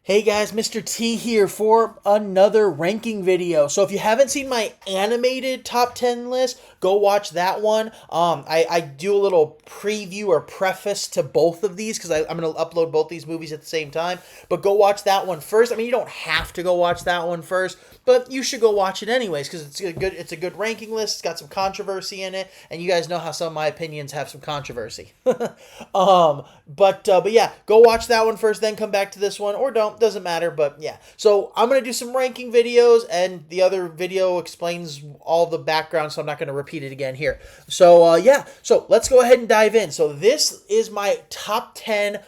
Hey guys, Mr. T here for another ranking video. So if you haven't seen my animated top 10 list, go watch that one. I do a little preview or preface to both of these because I'm going to upload both these movies at the same time. But go watch that one first. I mean, you don't have to go watch that one first, but you should go watch it anyways because it's a good ranking list. It's got some controversy in it, and you guys know how some of my opinions have some controversy. But yeah, go watch that one first, then come back to this one, or don't. Doesn't matter, but yeah. So I'm going to do some ranking videos, and the other video explains all the background, so I'm not going to repeat it again here. So yeah, so let's go ahead and dive in. So this is my top 10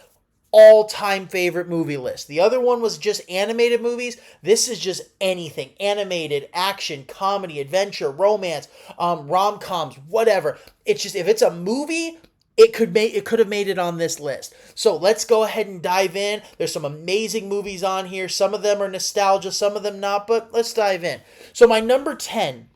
all-time favorite movie list. The other one was just animated movies. This is just anything. Animated, action, comedy, adventure, romance, rom-coms, whatever. It's just, if it's a movie, it could have made it on this list. So let's go ahead and dive in. There's some amazing movies on here. Some of them are nostalgia, some of them not, but let's dive in. So my number 10,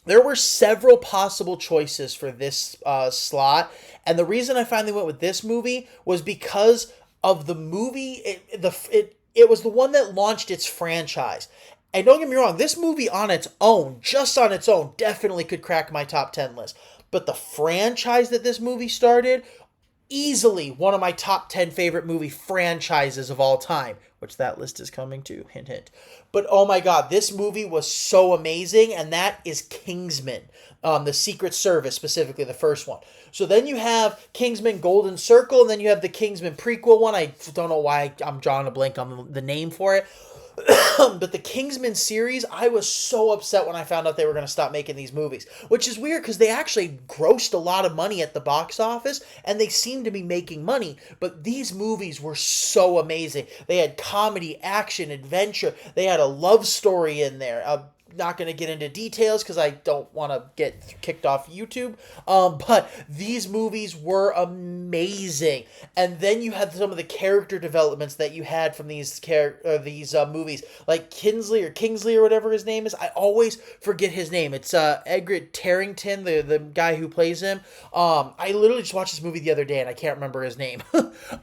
there were several possible choices for this slot, and the reason I finally went with this movie was because of the movie. It was the one that launched its franchise. And don't get me wrong, this movie on its own, just on its own, definitely could crack my top 10 list. But the franchise that this movie started, easily one of my top 10 favorite movie franchises of all time, which that list is coming to, hint, hint. But oh my God, this movie was so amazing, and that is Kingsman, the Secret Service, specifically the first one. So then you have Kingsman Golden Circle, and then you have the Kingsman prequel one. I don't know why I'm drawing a blank on the name for it. But the Kingsman series, I was so upset when I found out they were going to stop making these movies, which is weird because they actually grossed a lot of money at the box office and they seem to be making money. But these movies were so amazing. They had comedy, action, adventure. They had a love story in there. Not going to get into details because I don't want to get kicked off YouTube. But these movies were amazing. And then you had some of the character developments that you had from these movies, like Kingsley or whatever his name is. I always forget his name. It's Edgar Tarrington, the guy who plays him. I literally just watched this movie the other day and I can't remember his name.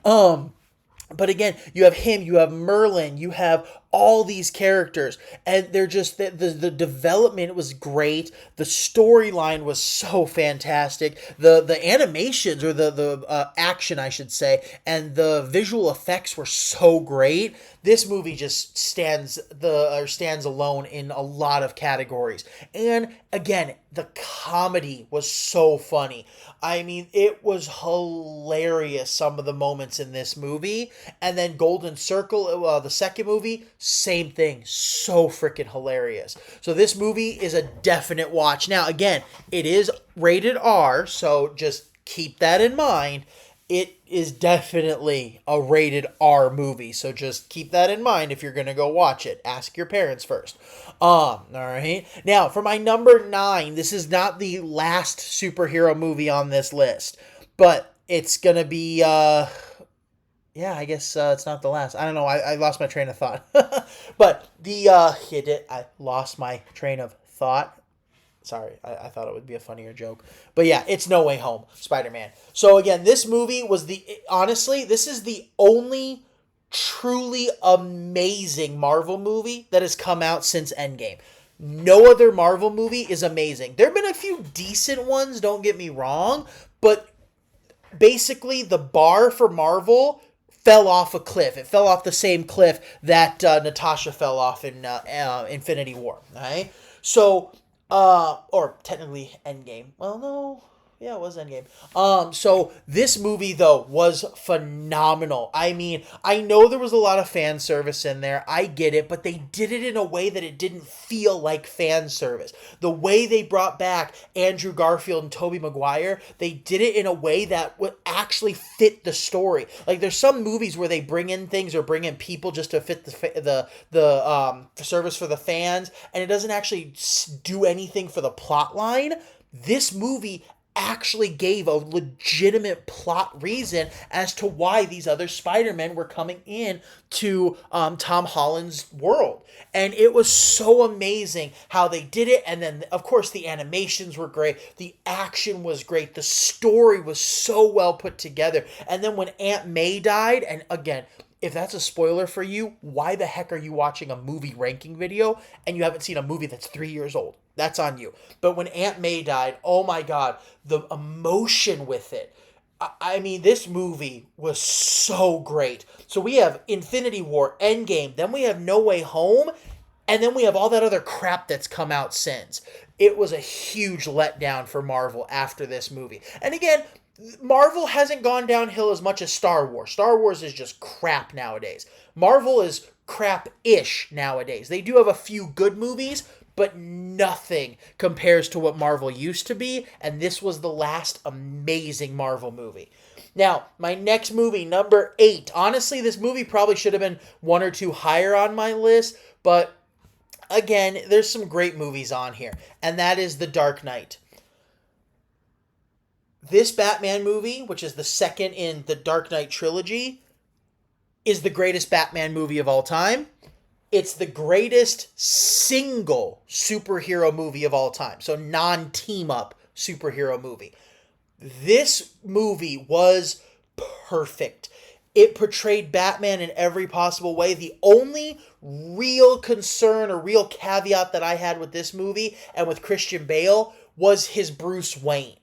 But again, you have him, you have Merlin, you have all these characters, and they're just, the development was great, the storyline was so fantastic, the animations, or the action, I should say, and the visual effects were so great. This movie just stands alone in a lot of categories. And again, the comedy was so funny. I mean, it was hilarious, some of the moments in this movie. And then Golden Circle, the second movie, same thing. So freaking hilarious. So this movie is a definite watch. Now, again, it is rated R, so just keep that in mind. It is definitely a rated R movie, so just keep that in mind if you're going to go watch it. Ask your parents first. All right. Now, for my number 9, this is not the last superhero movie on this list, but it's going to be, yeah, I guess it's not the last. I don't know. I lost my train of thought. But I lost my train of thought. Sorry, I thought it would be a funnier joke. But yeah, it's No Way Home, Spider-Man. So again, this movie was honestly, this is the only truly amazing Marvel movie that has come out since Endgame. No other Marvel movie is amazing. There have been a few decent ones, don't get me wrong, but basically the bar for Marvel fell off a cliff. It fell off the same cliff that Natasha fell off in Infinity War. Right? So, or technically Endgame. Well, no. Yeah, it was Endgame. So this movie, though, was phenomenal. I mean, I know there was a lot of fan service in there. I get it, but they did it in a way that it didn't feel like fan service. The way they brought back Andrew Garfield and Tobey Maguire, they did it in a way that would actually fit the story. Like, there's some movies where they bring in things or bring in people just to fit the service for the fans, and it doesn't actually do anything for the plot line. This movie actually gave a legitimate plot reason as to why these other Spider-Men were coming in to Tom Holland's world. And it was so amazing how they did it. And then, of course, the animations were great. The action was great. The story was so well put together. And then when Aunt May died, and again, If that's a spoiler for you, why the heck are you watching a movie ranking video and you haven't seen a movie that's 3 years old? That's on you. But when Aunt May died, oh my God, the emotion with it. I mean, this movie was so great. So we have Infinity War, Endgame, then we have No Way Home, and then we have all that other crap that's come out since. It was a huge letdown for Marvel after this movie. And again, Marvel hasn't gone downhill as much as Star Wars. Star Wars is just crap nowadays. Marvel is crap-ish nowadays. They do have a few good movies, but nothing compares to what Marvel used to be, and this was the last amazing Marvel movie. Now, my next movie, number 8. Honestly, this movie probably should have been 1 or 2 higher on my list, but again, there's some great movies on here, and that is The Dark Knight. This Batman movie, which is the second in the Dark Knight trilogy, is the greatest Batman movie of all time. It's the greatest single superhero movie of all time. So non-team-up superhero movie. This movie was perfect. It portrayed Batman in every possible way. The only real concern or real caveat that I had with this movie and with Christian Bale was his Bruce Wayne.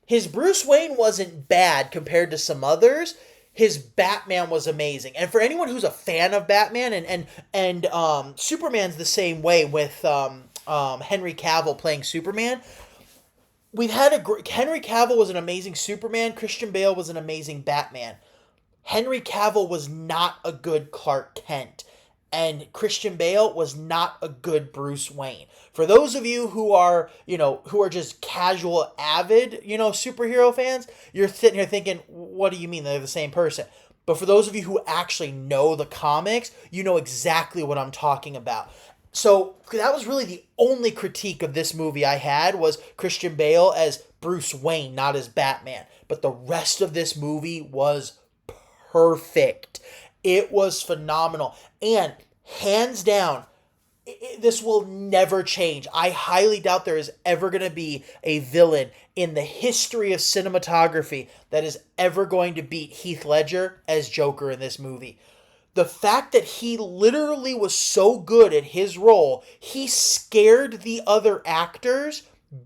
His Bruce Wayne wasn't bad compared to some others. His Batman was amazing. And for anyone who's a fan of Batman, and Superman's the same way with Henry Cavill playing Superman. Henry Cavill was an amazing Superman. Christian Bale was an amazing Batman. Henry Cavill was not a good Clark Kent. And Christian Bale was not a good Bruce Wayne. For those of you who are just casual, avid, superhero fans, you're sitting here thinking, what do you mean they're the same person? But for those of you who actually know the comics, you know exactly what I'm talking about. So that was really the only critique of this movie I had was Christian Bale as Bruce Wayne, not as Batman. But the rest of this movie was perfect. It was phenomenal. And hands down, this will never change. I highly doubt there is ever going to be a villain in the history of cinematography that is ever going to beat Heath Ledger as Joker in this movie. The fact that he literally was so good at his role, he scared the other actors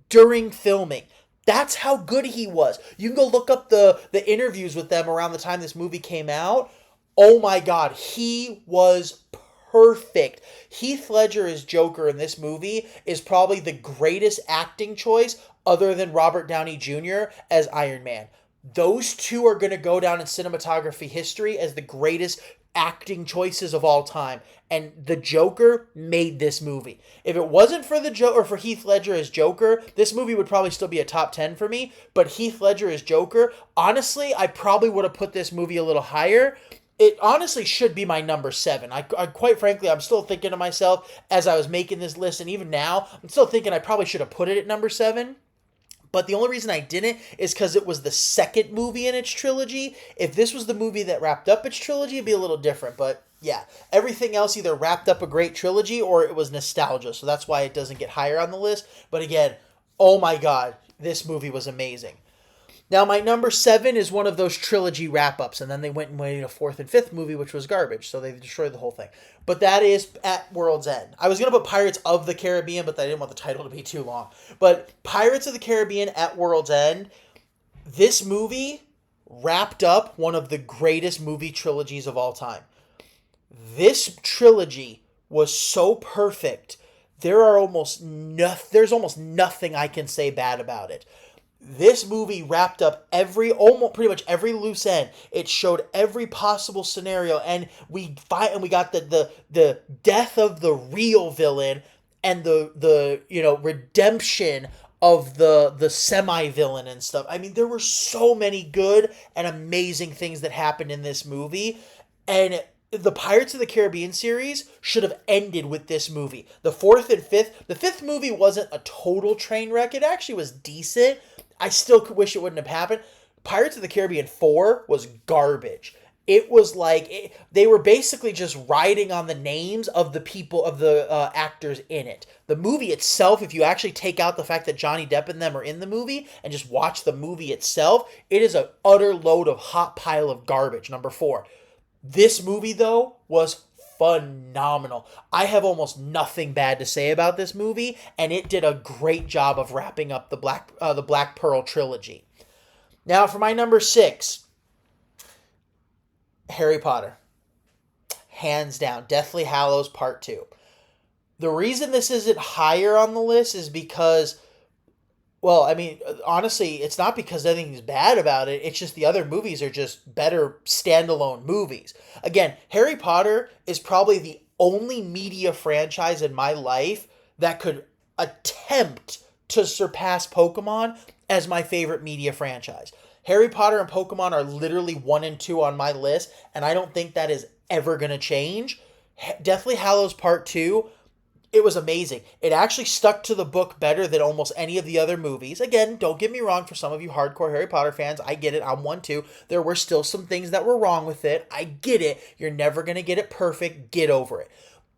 during filming. That's how good he was. You can go look up the interviews with them around the time this movie came out. Oh my God, he was perfect. Heath Ledger as Joker in this movie is probably the greatest acting choice other than Robert Downey Jr. as Iron Man. Those two are going to go down in cinematography history as the greatest acting choices of all time, and the Joker made this movie. If it wasn't for for Heath Ledger as Joker, this movie would probably still be a top 10 for me, but Heath Ledger as Joker, honestly, I probably would have put this movie a little higher. It honestly should be my number 7. I quite frankly, I'm still thinking to myself as I was making this list, and even now, I'm still thinking I probably should have put it at number 7. But the only reason I didn't is because it was the second movie in its trilogy. If this was the movie that wrapped up its trilogy, it'd be a little different. But yeah, everything else either wrapped up a great trilogy or it was nostalgia. So that's why it doesn't get higher on the list. But again, oh my God, this movie was amazing. Now, my number 7 is one of those trilogy wrap-ups, and then they went and made a 4th and 5th movie, which was garbage, so they destroyed the whole thing. But that is At World's End. I was going to put Pirates of the Caribbean, but I didn't want the title to be too long. But Pirates of the Caribbean At World's End, this movie wrapped up one of the greatest movie trilogies of all time. This trilogy was so perfect, there's almost nothing I can say bad about it. This movie wrapped up pretty much every loose end. It showed every possible scenario, and we got the death of the real villain and the redemption of the semi-villain and stuff. I mean, there were so many good and amazing things that happened in this movie, and the Pirates of the Caribbean series should have ended with this movie. The 4th and 5th, the 5th movie wasn't a total train wreck. It actually was decent. I still wish it wouldn't have happened. Pirates of the Caribbean 4 was garbage. It was like, they were basically just riding on the names of the actors in it. The movie itself, if you actually take out the fact that Johnny Depp and them are in the movie and just watch the movie itself, it is an utter load of hot pile of garbage, number 4. This movie, though, was phenomenal. I have almost nothing bad to say about this movie, and it did a great job of wrapping up the Black Pearl trilogy. Now, for my number 6, Harry Potter. Hands down, Deathly Hallows Part 2. The reason this isn't higher on the list is because, well, I mean, honestly, it's not because anything's bad about it. It's just the other movies are just better standalone movies. Again, Harry Potter is probably the only media franchise in my life that could attempt to surpass Pokemon as my favorite media franchise. Harry Potter and Pokemon are literally 1 and 2 on my list, and I don't think that is ever going to change. Deathly Hallows Part 2, it was amazing. It actually stuck to the book better than almost any of the other movies. Again, don't get me wrong, for some of you hardcore Harry Potter fans, I get it, I'm one too. There were still some things that were wrong with it. I get it. You're never going to get it perfect. Get over it.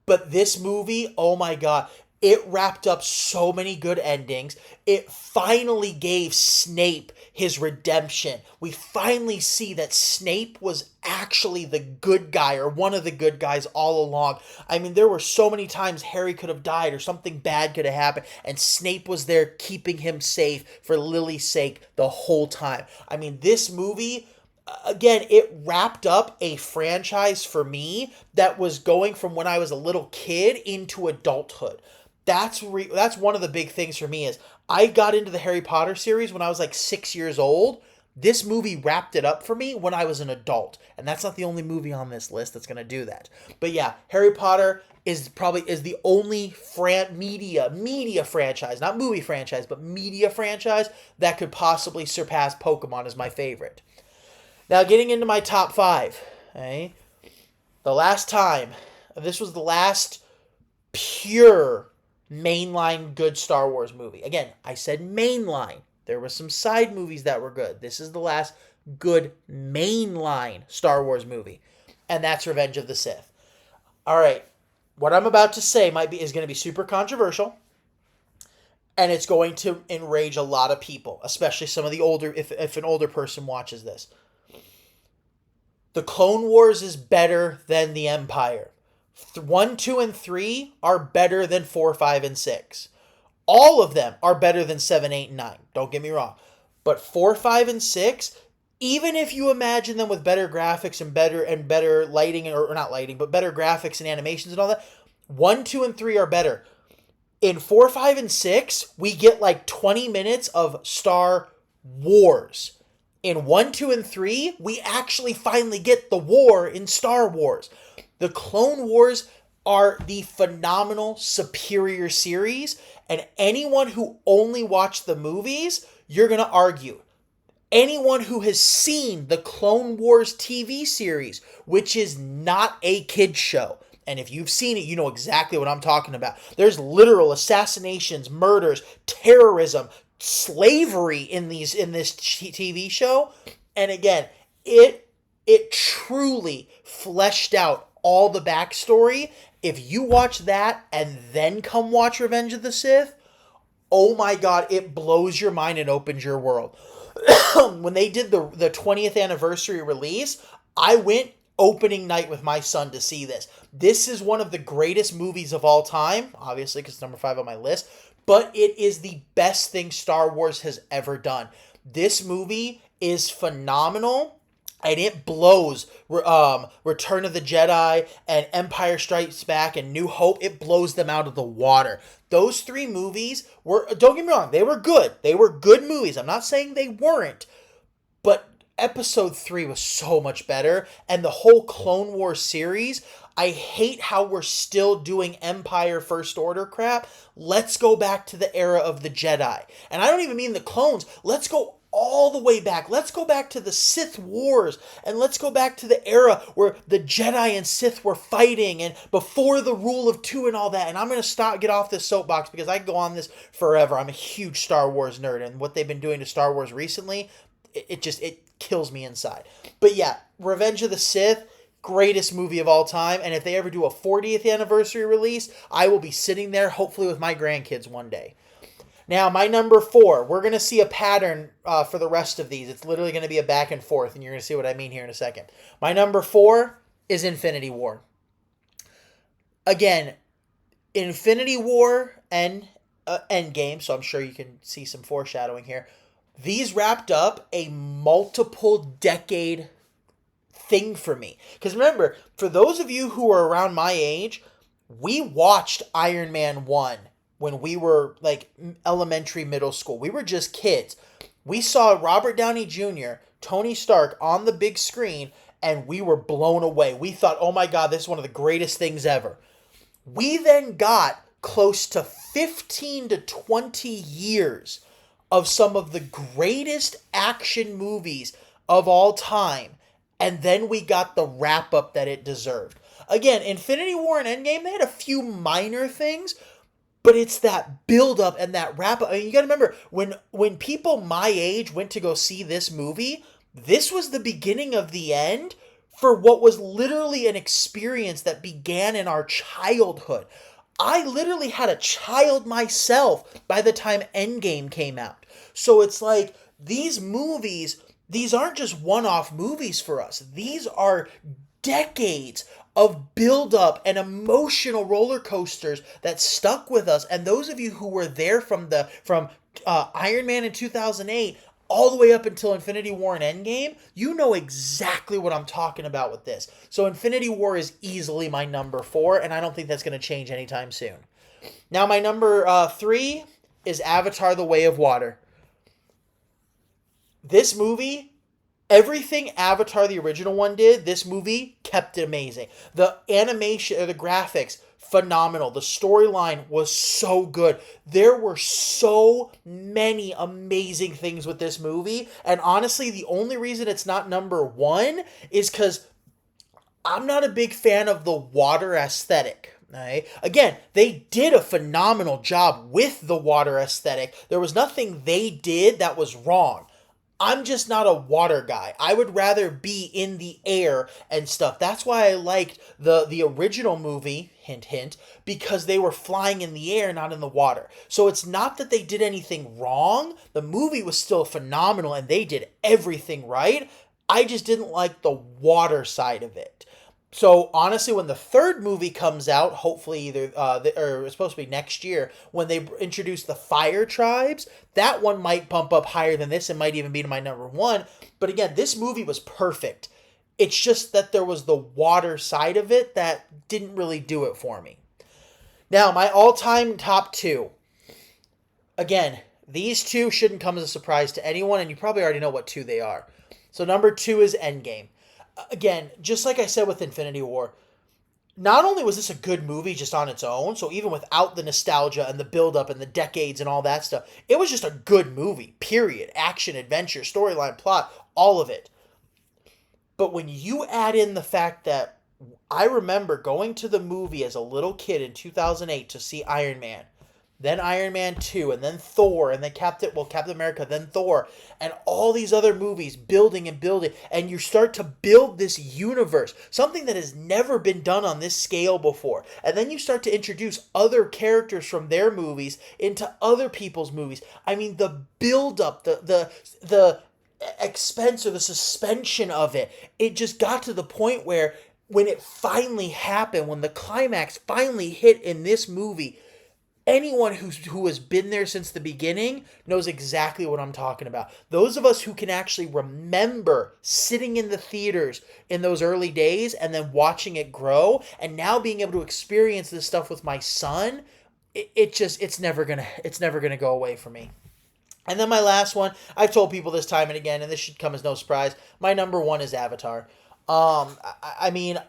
But this movie, oh my God, it wrapped up so many good endings. It finally gave Snape his redemption. We finally see that Snape was actually the good guy, or one of the good guys all along. I mean, there were so many times Harry could have died or something bad could have happened, and Snape was there keeping him safe for Lily's sake the whole time. I mean, this movie, again, it wrapped up a franchise for me that was going from when I was a little kid into adulthood. That's one of the big things for me is I got into the Harry Potter series when I was like 6 years old. This movie wrapped it up for me when I was an adult. And that's not the only movie on this list that's going to do that. But yeah, Harry Potter is the only media franchise, not movie franchise, but media franchise that could possibly surpass Pokemon as my favorite. Now, getting into my top 5. Okay? This was the last pure mainline good Star Wars movie. Again, I said mainline. There were some side movies that were good. This is the last good mainline Star Wars movie. And that's Revenge of the Sith. All right. What I'm about to say is going to be super controversial. And it's going to enrage a lot of people, especially some of the older, if an older person watches this. The Clone Wars is better than the Empire. 1, 2, and 3 are better than 4, 5, and 6. All of them are better than 7, 8, and 9. Don't get me wrong. But 4, 5, and 6, even if you imagine them with better graphics and better lighting, or not lighting, but better graphics and animations and all that, 1, 2, and 3 are better. In 4, 5, and 6, we get like 20 minutes of Star Wars. In 1, 2, and 3, we actually finally get the war in Star Wars. The Clone Wars are the phenomenal, superior series, and anyone who only watched the movies, you're going to argue. Anyone who has seen the Clone Wars TV series, which is not a kid's show, and if you've seen it, you know exactly what I'm talking about. There's literal assassinations, murders, terrorism, slavery in this TV show, and again, it truly fleshed out all the backstory. If you watch that and then come watch Revenge of the Sith, oh my God, it blows your mind and opens your world. When they did the 20th anniversary release, I went opening night with my son to see this. This is one of the greatest movies of all time, obviously because it's number 5 on my list, but it is the best thing Star Wars has ever done. This movie is phenomenal. And it blows Return of the Jedi and Empire Strikes Back and New Hope. It blows them out of the water. Those 3 movies were, don't get me wrong, they were good. They were good movies. I'm not saying they weren't. But Episode 3 was so much better. And the whole Clone Wars series, I hate how we're still doing Empire First Order crap. Let's go back to the era of the Jedi. And I don't even mean the clones. Let's go all the way back. Let's go back to the Sith Wars, and let's go back to the era where the Jedi and Sith were fighting, and before the Rule of Two and all that. And I'm going to get off this soapbox because I can go on this forever. I'm a huge Star Wars nerd, and what they've been doing to Star Wars recently, it kills me inside. But yeah, Revenge of the Sith, greatest movie of all time, and if they ever do a 40th anniversary release, I will be sitting there, hopefully with my grandkids one day. Now, my number 4, we're going to see a pattern for the rest of these. It's literally going to be a back and forth, and you're going to see what I mean here in a second. My number 4, is Infinity War. Again, Infinity War and Endgame, so I'm sure you can see some foreshadowing here. These wrapped up a multiple decade thing for me. Because remember, for those of you who are around my age, we watched Iron Man 1 when we were like elementary, middle school. We were just kids. We saw Robert Downey Jr., Tony Stark on the big screen, and we were blown away. We thought, oh my God, this is one of the greatest things ever. We then got close to 15 to 20 years of some of the greatest action movies of all time. And then we got the wrap up that it deserved. Again, Infinity War and Endgame, they had a few minor things, but it's that build up and that wrap up. I mean, you got to remember when people my age went to go see this movie, this was the beginning of the end for what was literally an experience that began in our childhood. I literally had a child myself by the time Endgame came out. So it's like these movies, these aren't just one-off movies for us. These are decades of build-up and emotional roller coasters that stuck with us. And those of you who were there from Iron Man in 2008 all the way up until Infinity War and Endgame, you know exactly what I'm talking about with this. So Infinity War is easily my number 4, and I don't think that's going to change anytime soon. Now my number 3 is Avatar: The Way of Water. This movie, everything Avatar, the original one, did, this movie kept it amazing. The animation, or the graphics, phenomenal. The storyline was so good. There were so many amazing things with this movie. And honestly, the only reason it's not number 1 is because I'm not a big fan of the water aesthetic. Right? Again, they did a phenomenal job with the water aesthetic. There was nothing they did that was wrong. I'm just not a water guy. I would rather be in the air and stuff. That's why I liked the original movie, hint, hint, because they were flying in the air, not in the water. So it's not that they did anything wrong. The movie was still phenomenal and they did everything right. I just didn't like the water side of it. So honestly, when the third movie comes out, hopefully either or it's supposed to be next year, when they introduce the fire tribes, that one might bump up higher than this and might even be to my number 1. But again, this movie was perfect. It's just that there was the water side of it that didn't really do it for me. Now, my all-time top 2. Again, these 2 shouldn't come as a surprise to anyone, and you probably already know what 2 they are. So number 2 is Endgame. Again, just like I said with Infinity War, not only was this a good movie just on its own, so even without the nostalgia and the build-up and the decades and all that stuff, it was just a good movie, period. Action, adventure, storyline, plot, all of it. But when you add in the fact that I remember going to the movie as a little kid in 2008 to see Iron Man, then Iron Man 2, and then Thor, and then Captain America, then Thor, and all these other movies building and building, and you start to build this universe, something that has never been done on this scale before. And then you start to introduce other characters from their movies into other people's movies. I mean, the build-up, the expense or the suspension of it, it just got to the point where when it finally happened, when the climax finally hit in this movie, anyone who has been there since the beginning knows exactly what I'm talking about. Those of us who can actually remember sitting in the theaters in those early days and then watching it grow and now being able to experience this stuff with my son, it's never gonna go away for me. And then my last one, I've told people this time and again, and this should come as no surprise, my number 1 is Avatar. I mean,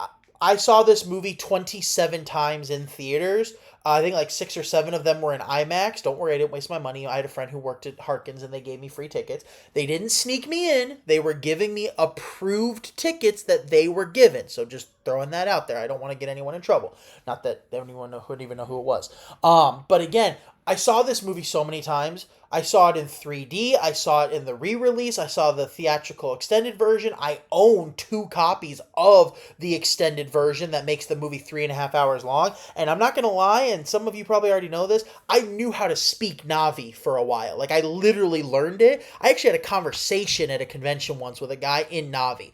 I saw this movie 27 times in theaters. I think like 6 or 7 of them were in IMAX. Don't worry, I didn't waste my money. I had a friend who worked at Harkins and they gave me free tickets. They didn't sneak me in. They were giving me approved tickets that they were given. So just throwing that out there. I don't want to get anyone in trouble. Not that anyone would even know who it was. But again, I saw this movie so many times. I saw it in 3D. I saw it in the re-release. I saw the theatrical extended version. I own 2 copies of the extended version that makes the movie 3.5 hours long. And I'm not going to lie, and some of you probably already know this, I knew how to speak Na'vi for a while. Like, I literally learned it. I actually had a conversation at a convention once with a guy in Na'vi.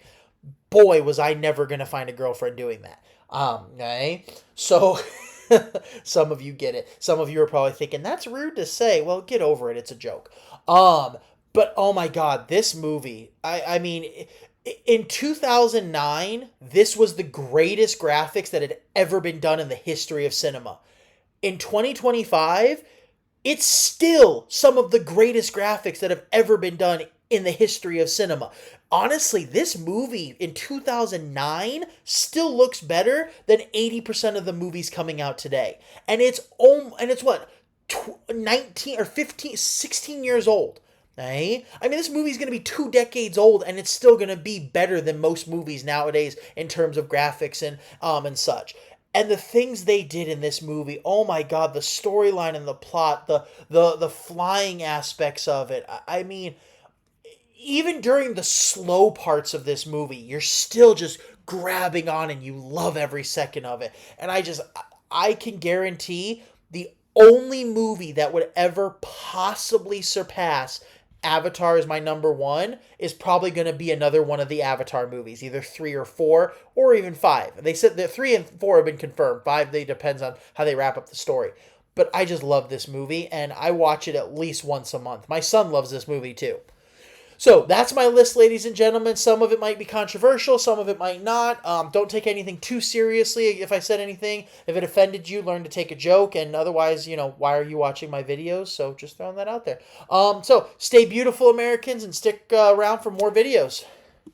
boy, was I never going to find a girlfriend doing that. Okay? So, some of you get it. Some of you are probably thinking, that's rude to say. Well, get over it. It's a joke. But oh my God, this movie, I mean, in 2009, this was the greatest graphics that had ever been done in the history of cinema. In 2025, it's still some of the greatest graphics that have ever been done in the history of cinema. Honestly, this movie in 2009 still looks better than 80% of the movies coming out today. And it's what, 19 or 15, 16 years old. Eh? I mean, this movie's going to be 2 decades old, and it's still going to be better than most movies nowadays in terms of graphics and such. And the things they did in this movie, oh my God, the storyline and the plot, the flying aspects of it. I mean, even during the slow parts of this movie, you're still just grabbing on and you love every second of it. And I can guarantee the only movie that would ever possibly surpass Avatar is my number one is probably going to be another one of the Avatar movies, either 3 or 4 or even 5. They said that 3 and 4 have been confirmed. 5, they depends on how they wrap up the story. But I just love this movie, and I watch it at least once a month. My son loves this movie too. So that's my list, ladies and gentlemen. Some of it might be controversial, some of it might not. Don't take anything too seriously. If I said anything, if it offended you, learn to take a joke. And otherwise, why are you watching my videos? So just throwing that out there. So stay beautiful, Americans, and stick around for more videos.